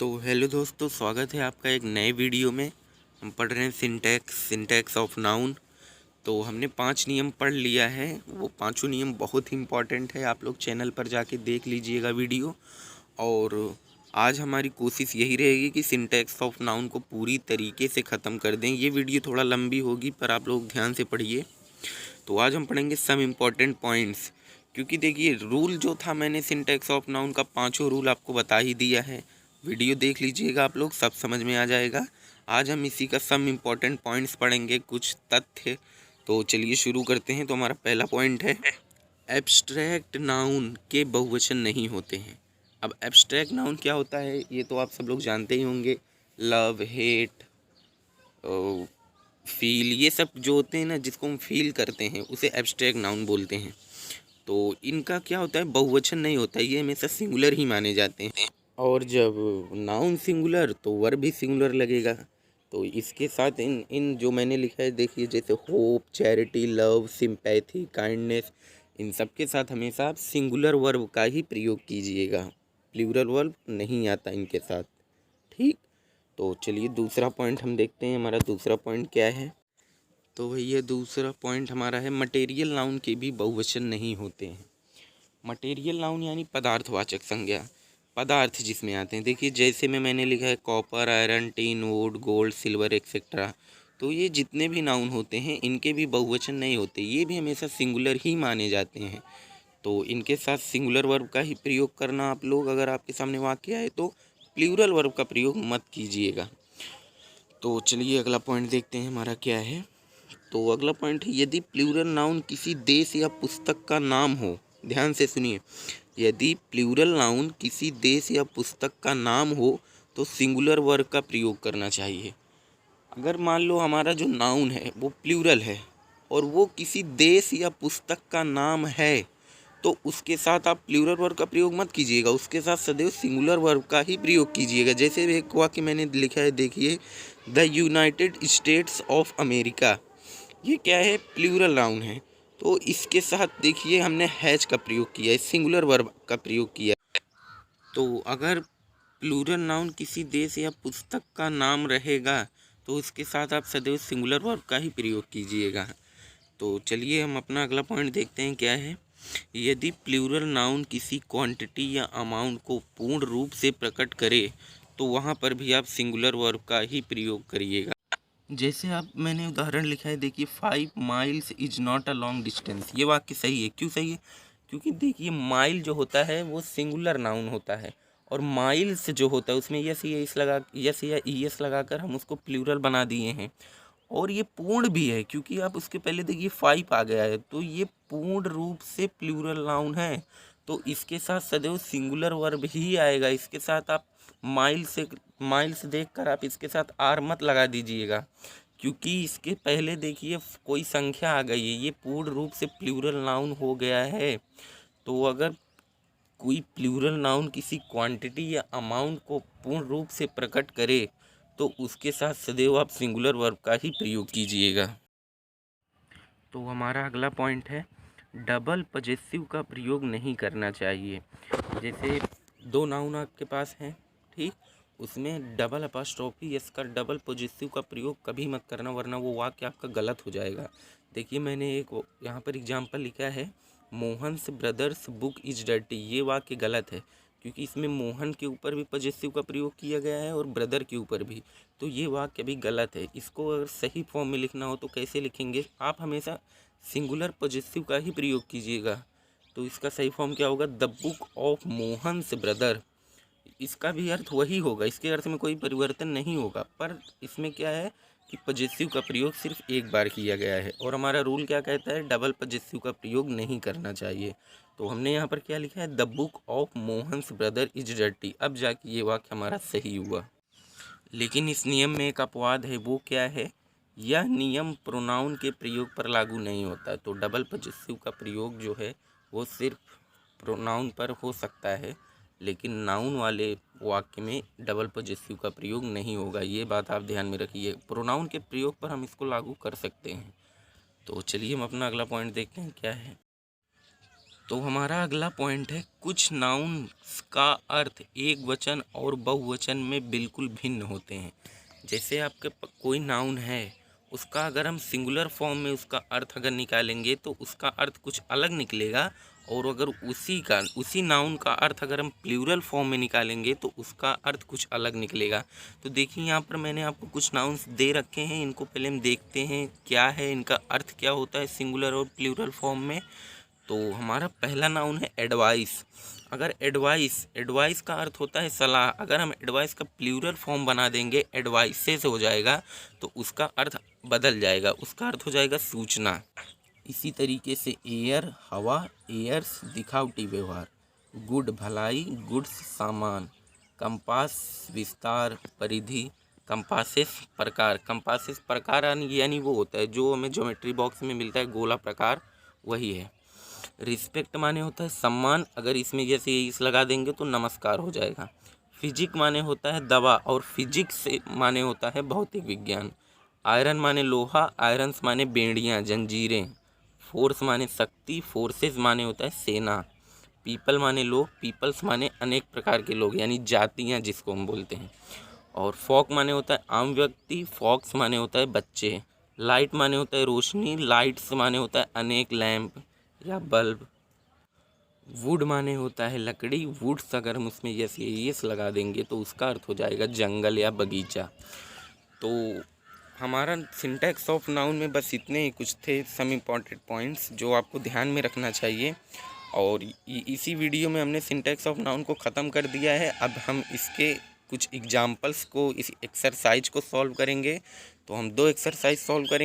तो हेलो दोस्तों, स्वागत है आपका एक नए वीडियो में। हम पढ़ रहे हैं सिंटैक्स ऑफ नाउन। तो हमने 5 नियम पढ़ लिया है। वो पांचों नियम बहुत ही इम्पॉर्टेंट है। आप लोग चैनल पर जाके देख लीजिएगा वीडियो। और आज हमारी कोशिश यही रहेगी कि सिंटैक्स ऑफ नाउन को पूरी तरीके से ख़त्म कर दें। ये वीडियो थोड़ा लंबी होगी पर आप लोग ध्यान से पढ़िए। तो आज हम पढ़ेंगे सम इम्पॉर्टेंट पॉइंट्स। क्योंकि देखिए, रूल जो था मैंने सिंटैक्स ऑफ नाउन का पांचों रूल आपको बता ही दिया है। वीडियो देख लीजिएगा, आप लोग सब समझ में आ जाएगा। आज हम इसी का सम इम्पॉर्टेंट पॉइंट्स पढ़ेंगे, कुछ तथ्य। तो चलिए शुरू करते हैं। तो हमारा पहला पॉइंट है, एब्स्ट्रैक्ट नाउन के बहुवचन नहीं होते हैं। अब एब्स्ट्रैक्ट नाउन क्या होता है ये तो आप सब लोग जानते ही होंगे। लव, हेट, फील, ये सब जो होते हैं ना, जिसको हम फील करते हैं उसे एब्स्ट्रैक्ट नाउन बोलते हैं। तो इनका क्या होता है, बहुवचन नहीं होता, ये हमेशा सिंगुलर ही माने जाते हैं। और जब नाउन सिंगुलर तो वर्ब भी सिंगुलर लगेगा। तो इसके साथ इन इन जो मैंने लिखा है देखिए, जैसे hope, charity, love, sympathy, kindness, इन सब के साथ हमेशा आप सिंगुलर वर्ब का ही प्रयोग कीजिएगा। प्लूरल वर्ब नहीं आता इनके साथ, ठीक। तो चलिए दूसरा पॉइंट हम देखते हैं। हमारा दूसरा पॉइंट क्या है? तो भैया दूसरा पॉइंट हमारा है, मटेरियल नाउन के भी बहुवचन नहीं होते हैं। मटेरियल नाउन यानी पदार्थवाचक संज्ञा, पदार्थ जिसमें आते हैं। देखिए जैसे मैंने लिखा है copper, iron, tin, would, gold, silver etcetera. तो ये जितने भी नाउन होते हैं इनके भी बहुवचन नहीं होते, ये भी हमेशा सिंगुलर ही माने जाते हैं। तो इनके साथ सिंगुलर वर्ब का ही प्रयोग करना। आप लोग अगर आपके सामने वाक्य आए तो प्लूरल वर्ब का प्रयोग मत कीजिएगा। तो चलिए अगला पॉइंट देखते हैं हमारा क्या है। तो अगला पॉइंट है, यदि प्लूरल नाउन किसी देश या पुस्तक का नाम हो। ध्यान से सुनिए, यदि प्लूरल नाउन किसी देश या पुस्तक का नाम हो तो सिंगुलर वर्ब का प्रयोग करना चाहिए। अगर मान लो हमारा जो नाउन है वो प्लूरल है और वो किसी देश या पुस्तक का नाम है, तो उसके साथ आप प्लूरल वर्ब का प्रयोग मत कीजिएगा, उसके साथ सदैव सिंगुलर वर्ब का ही प्रयोग कीजिएगा। जैसे एक वाक्य मैंने लिखा है देखिए, the United states of America. ये क्या है, प्लूरल नाउन है। तो इसके साथ देखिए हमने हैज का प्रयोग किया है, सिंगुलर वर्ब का प्रयोग किया है। तो अगर प्लूरल नाउन किसी देश या पुस्तक का नाम रहेगा तो उसके साथ आप सदैव सिंगुलर वर्ब का ही प्रयोग कीजिएगा। तो चलिए हम अपना अगला पॉइंट देखते हैं क्या है। यदि प्लूरल नाउन किसी क्वांटिटी या अमाउंट को पूर्ण रूप से प्रकट करे तो वहाँ पर भी आप सिंगुलर वर्ब का ही प्रयोग करिएगा। जैसे आप मैंने उदाहरण लिखा है देखिए, 5 miles is not a long distance. ये वाक्य सही है। क्यों सही है? क्योंकि देखिए माइल जो होता है वो सिंगुलर नाउन होता है, और माइल्स जो होता है उसमें यस या ईएस लगाकर हम उसको प्लूरल बना दिए हैं। और ये पूर्ण भी है क्योंकि आप उसके पहले देखिए 5 आ गया है, तो ये पूर्ण रूप से प्लूरल नाउन है। तो इसके साथ सदैव सिंगुलर वर्ब ही आएगा। इसके साथ आप माइल्स देखकर आप इसके साथ आर मत लगा दीजिएगा, क्योंकि इसके पहले देखिए कोई संख्या आ गई है, ये पूर्ण रूप से प्लूरल नाउन हो गया है। तो अगर कोई प्लूरल नाउन किसी क्वांटिटी या अमाउंट को पूर्ण रूप से प्रकट करे तो उसके साथ सदैव आप सिंगुलर वर्ब का ही प्रयोग कीजिएगा। तो हमारा अगला पॉइंट है, डबल पजेसिव का प्रयोग नहीं करना चाहिए। जैसे दो नाउन आपके पास हैं, ठीक, उसमें डबल अपॉस्ट्रोफी एस का डबल पजेसिव का प्रयोग कभी मत करना, वरना वो वाक्य आपका गलत हो जाएगा। देखिए मैंने एक यहाँ पर एग्जाम्पल लिखा है, Mohan's brothers book is dirty. ये वाक्य गलत है क्योंकि इसमें मोहन के ऊपर भी पजेसिव का प्रयोग किया गया है और ब्रदर के ऊपर भी। तो ये वाक्य भी गलत है। इसको अगर सही फॉर्म में लिखना हो तो कैसे लिखेंगे, आप हमेशा सिंगुलर पजेसिव का ही प्रयोग कीजिएगा। तो इसका सही फॉर्म क्या होगा, the book of Mohan's brother. इसका भी अर्थ वही होगा, इसके अर्थ में कोई परिवर्तन नहीं होगा, पर इसमें क्या है कि पजेसिव का प्रयोग सिर्फ एक बार किया गया है। और हमारा रूल क्या कहता है, डबल पजेसिव का प्रयोग नहीं करना चाहिए। तो हमने यहाँ पर क्या लिखा है, the book of Mohan's brother is dirty. अब जाके ये वाक्य हमारा सही हुआ। लेकिन इस नियम में एक अपवाद है, वो क्या है, यह नियम प्रोनाउन के प्रयोग पर लागू नहीं होता। तो डबल पजेसिव का प्रयोग जो है वो सिर्फ प्रोनाउन पर हो सकता है, लेकिन नाउन वाले वाक्य में डबल पजेसिव का प्रयोग नहीं होगा। ये बात आप ध्यान में रखिए, प्रोनाउन के प्रयोग पर हम इसको लागू कर सकते हैं। तो चलिए हम अपना अगला पॉइंट देखते हैं क्या है। तो हमारा अगला पॉइंट है, कुछ नाउन्स का अर्थ एक वचन और बहुवचन में बिल्कुल भिन्न होते हैं। जैसे आपके कोई नाउन है, उसका अगर हम सिंगुलर फॉर्म में उसका अर्थ अगर निकालेंगे तो उसका अर्थ कुछ अलग निकलेगा, और अगर उसी नाउन का अर्थ अगर हम प्लूरल फॉर्म में निकालेंगे तो उसका अर्थ कुछ अलग निकलेगा। तो देखिए यहाँ पर मैंने आपको कुछ नाउन्स दे रखे हैं, इनको पहले हम देखते हैं क्या है, इनका अर्थ क्या होता है सिंगुलर और प्लूरल फॉर्म में। तो हमारा पहला नाउन है एडवाइस। अगर एडवाइस का अर्थ होता है सलाह, अगर हम एडवाइस का प्लूरल फॉर्म बना देंगे, एडवाइसेस हो जाएगा, तो उसका अर्थ बदल जाएगा, उसका अर्थ हो जाएगा सूचना। इसी तरीके से एयर हवा, एयर्स दिखावटी व्यवहार, गुड भलाई, गुड्स सामान, कंपास विस्तार परिधि, कंपासेस प्रकार यानी वो होता है जो हमें ज्योमेट्री बॉक्स में मिलता है, गोला प्रकार, वही है। रिस्पेक्ट माने होता है सम्मान, अगर इसमें जैसे इस लगा देंगे तो नमस्कार हो जाएगा। फिजिक माने होता है दवा, और फिजिक्स माने होता है भौतिक विज्ञान। आयरन माने लोहा, आयरन्स माने बेड़ियाँ जंजीरें। फोर्स माने शक्ति, फोर्सेस माने होता है सेना। पीपल माने लोग, पीपल्स माने अनेक प्रकार के लोग यानी जातियाँ जिसको हम बोलते हैं। और फॉक माने होता है आम व्यक्ति, फॉक्स माने होता है बच्चे। लाइट माने होता है रोशनी, लाइट्स माने होता है अनेक लैंप या बल्ब। वुड माने होता है लकड़ी, वुड्स अगर हम उसमें यस लगा देंगे तो उसका अर्थ हो जाएगा जंगल या बगीचा। तो हमारा सिंटैक्स ऑफ नाउन में बस इतने ही कुछ थे सम इम्पॉर्टेंट पॉइंट्स जो आपको ध्यान में रखना चाहिए। और इसी वीडियो में हमने सिंटैक्स ऑफ नाउन को ख़त्म कर दिया है। अब हम इसके कुछ एग्जाम्पल्स को, इस एक्सरसाइज को सॉल्व करेंगे। तो हम 2 एक्सरसाइज सॉल्व करेंगे।